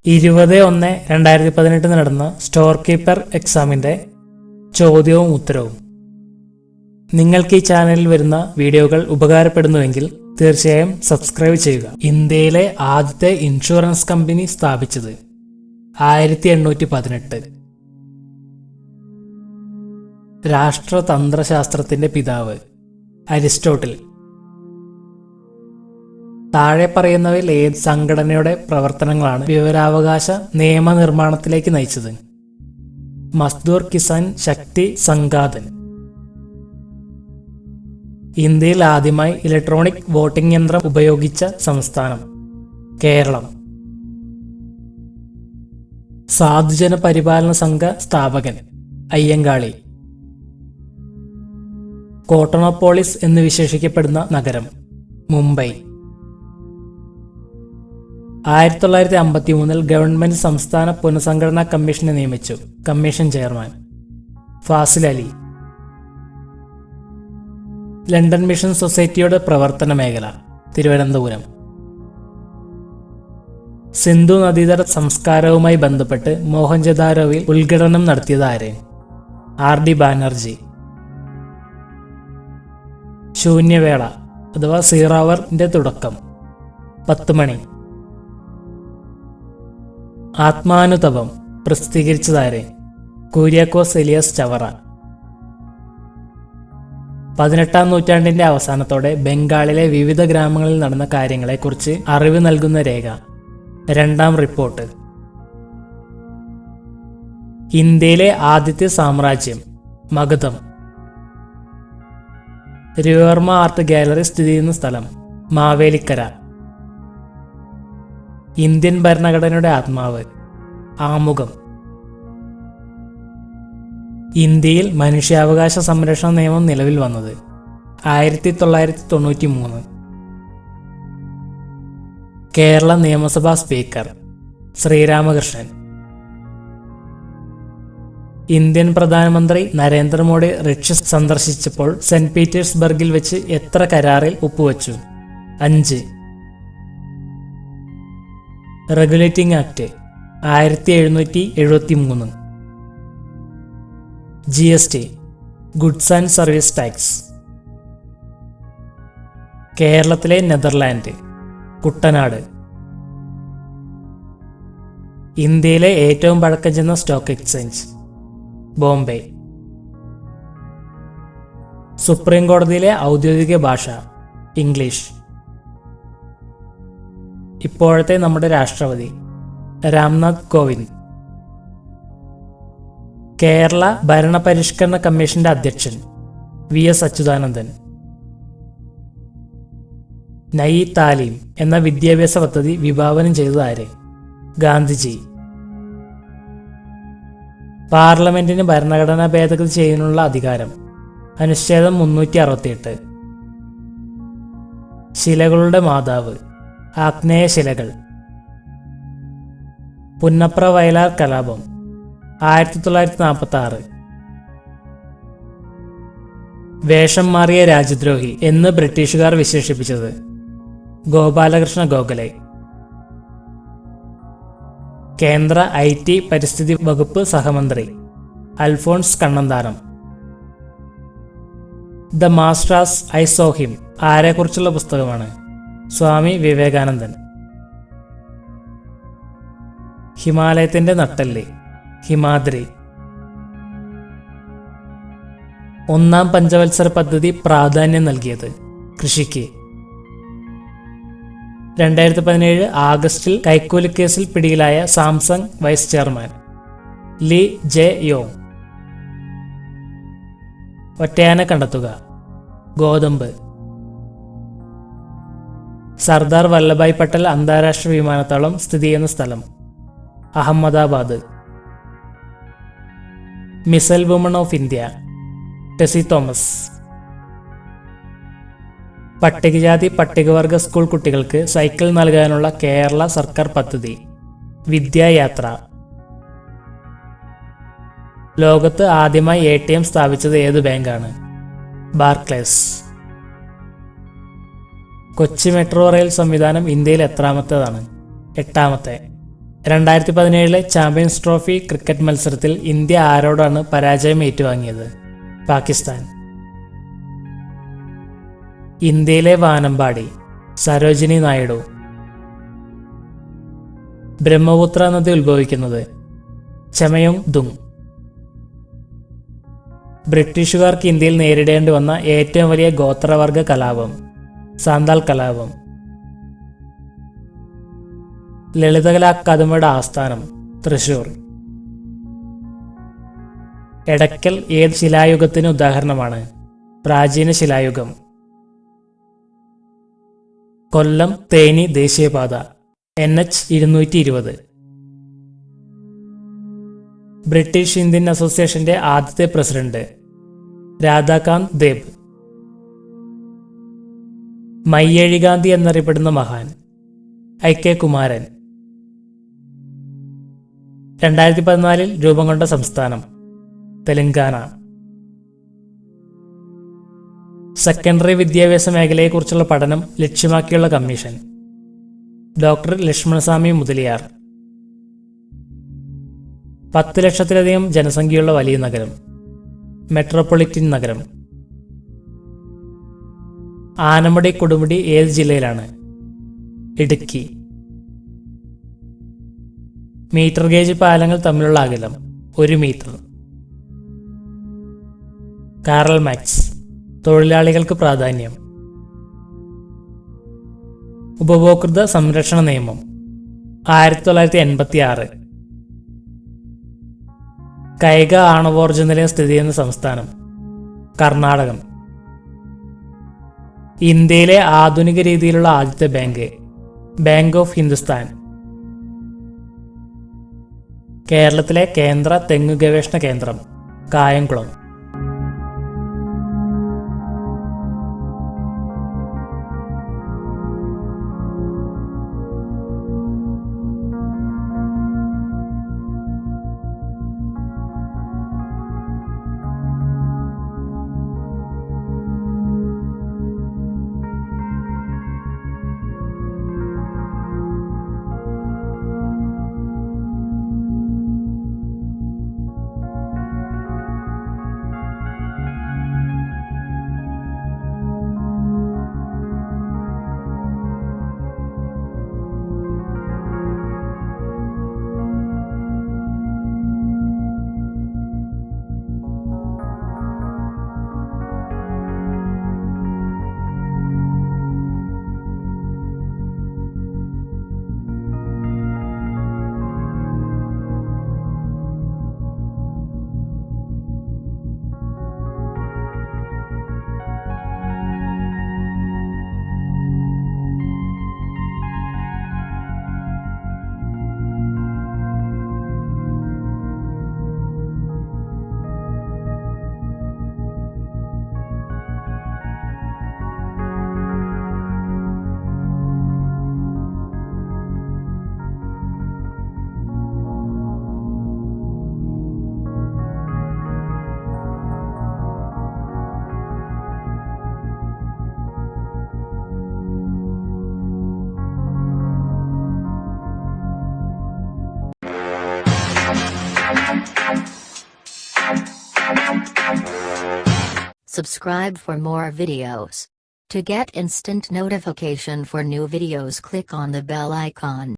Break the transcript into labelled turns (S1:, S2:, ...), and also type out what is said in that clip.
S1: 20/1/2018 നടന്ന store keeper എക്സാമിന്റെ ചോദ്യവും ഉത്തരവും. നിങ്ങൾക്ക് ഈ ചാനലിൽ വരുന്ന വീഡിയോകൾ ഉപകാരപ്പെടുന്നുവെങ്കിൽ തീർച്ചയായും സബ്സ്ക്രൈബ് ചെയ്യുക. ഇന്ത്യയിലെ ആദ്യത്തെ ഇൻഷുറൻസ് കമ്പനി സ്ഥാപിച്ചത് 1818. രാഷ്ട്രതന്ത്രശാസ്ത്രത്തിന്റെ പിതാവ് അരിസ്റ്റോട്ടിൽ. താഴെ പറയുന്നവയിൽ ഏത് സംഘടനയുടെ പ്രവർത്തനങ്ങളാണ് വിവരാവകാശ നിയമനിർമ്മാണത്തിലേക്ക് നയിച്ചത്? മസ്ദൂർ കിസാൻ ശക്തി സംഘാതൻ. ഇന്ത്യയിൽ ആദ്യമായി ഇലക്ട്രോണിക് വോട്ടിംഗ് യന്ത്രം ഉപയോഗിച്ച സംസ്ഥാനം കേരളം. സാധുജന പരിപാലന സംഘ സ്ഥാപകൻ അയ്യങ്കാളി. കോട്ടോണോപോളിസ് എന്ന് വിശേഷിക്കപ്പെടുന്ന നഗരം മുംബൈ. 1953 ഗവൺമെന്റ് സംസ്ഥാന പുനഃസംഘടനാ കമ്മീഷനെ നിയമിച്ചു. Commission chairman Fazl Ali. London mission സൊസൈറ്റിയുടെ പ്രവർത്തന മേഖല തിരുവനന്തപുരം. സിന്ധു നദീതട സംസ്കാരവുമായി ബന്ധപ്പെട്ട് മോഹൻജദാരോവിൽ ഉദ്ഘാടനം നടത്തിയത് ആര്? RD ബാനർജി. ശൂന്യവേള അഥവാ 0 hourന്റെ തുടക്കം 10 മണി. ആത്മാനുതപം പ്രസിദ്ധീകരിച്ചതാര്? കുര്യാക്കോസ് എലിയാസ് ചവറ. 18-ാം നൂറ്റാണ്ടിന്റെ അവസാനത്തോടെ ബംഗാളിലെ വിവിധ ഗ്രാമങ്ങളിൽ നടന്ന കാര്യങ്ങളെക്കുറിച്ച് അറിവ് നൽകുന്ന രേഖ 2ാം റിപ്പോർട്ട്. ഇന്ത്യയിലെ ആദ്യത്തെ സാമ്രാജ്യം മഗധം. രവിവർമ്മ ആർട്ട് ഗാലറി സ്ഥിതി ചെയ്യുന്ന സ്ഥലം മാവേലിക്കര. ഇന്ത്യൻ ഭരണഘടനയുടെ ആത്മാവ് ആമുഖം. ഇന്ത്യയിൽ മനുഷ്യാവകാശ സംരക്ഷണ നിയമം നിലവിൽ വന്നത് 1993. കേരള നിയമസഭാ സ്പീക്കർ ശ്രീരാമകൃഷ്ണൻ. ഇന്ത്യൻ പ്രധാനമന്ത്രി നരേന്ദ്രമോദി റഷ്യ സന്ദർശിച്ചപ്പോൾ സെന്റ് പീറ്റേഴ്സ്ബർഗിൽ വെച്ച് എത്ര കരാറിൽ ഒപ്പുവെച്ചു? 5. Regulating act 1773. GST goods and service tax. കേരളത്തിലെ നെതർലാൻഡ് കുട്ടനാട്. ഇന്ത്യയിലെ ഏറ്റവും പഴക്കം ചെന്ന സ്റ്റോക്ക് എക്സ്ചേഞ്ച് ബോംബെ. സുപ്രീം കോടതിയിലെ ഔദ്യോഗിക ഭാഷ ഇംഗ്ലീഷ്. ഇപ്പോഴത്തെ നമ്മുടെ രാഷ്ട്രപതി രാംനാഥ് കോവിന്ദ്. കേരള ഭരണപരിഷ്കരണ കമ്മീഷന്റെ അധ്യക്ഷൻ VS അച്യുതാനന്ദൻ. നയി താലീം എന്ന വിദ്യാഭ്യാസ പദ്ധതി വിഭാവനം ചെയ്തത് ആര്? ഗാന്ധിജി. പാർലമെന്റിന് ഭരണഘടനാ ഭേദഗതി ചെയ്യുന്നതിനുള്ള അധികാരം അനുച്ഛേദം 368. ശിലകളുടെ മാതാവ് ആഗ്നേയ ശിലകൾ. പുന്നപ്ര വയലാർ കലാപം 1946. വേഷം മാറിയ രാജ്യദ്രോഹി എന്ന് ബ്രിട്ടീഷുകാർ വിശേഷിപ്പിച്ചത് ഗോപാലകൃഷ്ണ ഗോഖലെ. കേന്ദ്ര IT പരിസ്ഥിതി വകുപ്പ് സഹമന്ത്രി Alphons Kannanthanam. The masters I saw him ആരെക്കുറിച്ചുള്ള പുസ്തകമാണ്? സ്വാമി വിവേകാനന്ദൻ. ഹിമാലയത്തിന്റെ നട്ടെല്ല് ഹിമാദ്രി. 1ാം പഞ്ചവത്സര പദ്ധതി പ്രാധാന്യം നൽകിയത് കൃഷിക്ക്. 2017 ആഗസ്റ്റിൽ കൈക്കൂലിക്കേസിൽ പിടിയിലായ Samsung vice chairman Lee Jae Yong. ഒറ്റയാനെ കണ്ടെത്തുക ഗോതമ്പ്. സർദാർ വല്ലഭായ് പട്ടേൽ അന്താരാഷ്ട്ര വിമാനത്താവളം സ്ഥിതി ചെയ്യുന്ന സ്ഥലം Ahmedabad. Missile woman of India Tessy Thomas. പട്ടികജാതി പട്ടികവർഗ സ്കൂൾ കുട്ടികൾക്ക് സൈക്കിൾ നൽകാനുള്ള കേരള സർക്കാർ പദ്ധതി വിദ്യായാത്ര. ലോകത്ത് ആദ്യമായി ATM സ്ഥാപിച്ചത് ഏത് ബാങ്കാണ്? ബാർക്ലേസ്. കൊച്ചി മെട്രോ റെയിൽ സംവിധാനം ഇന്ത്യയിൽ എത്രാമത്തേതാണ്? 8ാമത്തെ. 2017 ചാമ്പ്യൻസ് ട്രോഫി ക്രിക്കറ്റ് മത്സരത്തിൽ ഇന്ത്യ ആരോടാണ് പരാജയം ഏറ്റുവാങ്ങിയത്? പാകിസ്ഥാൻ. ഇന്ത്യയിലെ വാനമ്പാടി സരോജിനി നായിഡു. ബ്രഹ്മപുത്ര നദി ഉത്ഭവിക്കുന്നത്? ചമയോങ് ദുങ്. ബ്രിട്ടീഷുകാർക്ക് ഇന്ത്യയിൽ നേരിടേണ്ടി വന്ന ഏറ്റവും വലിയ ഗോത്രവർഗ കലാപം? സാന്താൾ കലാപം. ലളിതകലാ അക്കാദമിയുടെ ആസ്ഥാനം? തൃശൂർ. എടക്കൽ ഏത് ശിലായുഗത്തിന് ഉദാഹരണമാണ്? പ്രാചീന ശിലായുഗം. കൊല്ലം തേനി ദേശീയപാത NH 220. ബ്രിട്ടീഷ് ഇന്ത്യൻ അസോസിയേഷന്റെ ആദ്യത്തെ പ്രസിഡന്റ്? രാധാകാന്ത് ദേബ്. മയ്യഴി ഗാന്ധി എന്നറിയപ്പെടുന്ന മഹാൻ? IK കുമാരൻ. 2014 രൂപം കൊണ്ട സംസ്ഥാനം? തെലങ്കാന. സെക്കൻഡറി വിദ്യാഭ്യാസ മേഖലയെക്കുറിച്ചുള്ള പഠനം ലക്ഷ്യമാക്കിയുള്ള കമ്മീഷൻ? ഡോക്ടർ ലക്ഷ്മണസ്വാമി മുതലിയാർ. 10 ലക്ഷത്തിലധികം ജനസംഖ്യയുള്ള വലിയ നഗരം? മെട്രോപൊളിറ്റൻ നഗരം. ആനമുടി കൊടുമുടി ഏത് ജില്ലയിലാണ്? ഇടുക്കി. മീറ്റർ ഗേജ് പാലങ്ങൾ തമ്മിലുള്ള അകലം? 1 മീറ്റർ. Karl max. തൊഴിലാളികൾക്ക് പ്രാധാന്യം. ഉപഭോക്തൃ സംരക്ഷണ നിയമം? 1986. കൈഗ ആണവോർജ്ജ നിലയം സ്ഥിതി ചെയ്യുന്ന സംസ്ഥാനം? കർണാടകം. ഇന്ത്യയിലെ ആധുനിക രീതിയിലുള്ള ആദ്യത്തെ ബാങ്ക്? Bank of Hindustan. കേരളത്തിലെ കേന്ദ്ര തെങ്ങ് ഗവേഷണ കേന്ദ്രം? Kayamkulam.
S2: Subscribe for more videos. To get instant notification for new videos, click on the bell icon.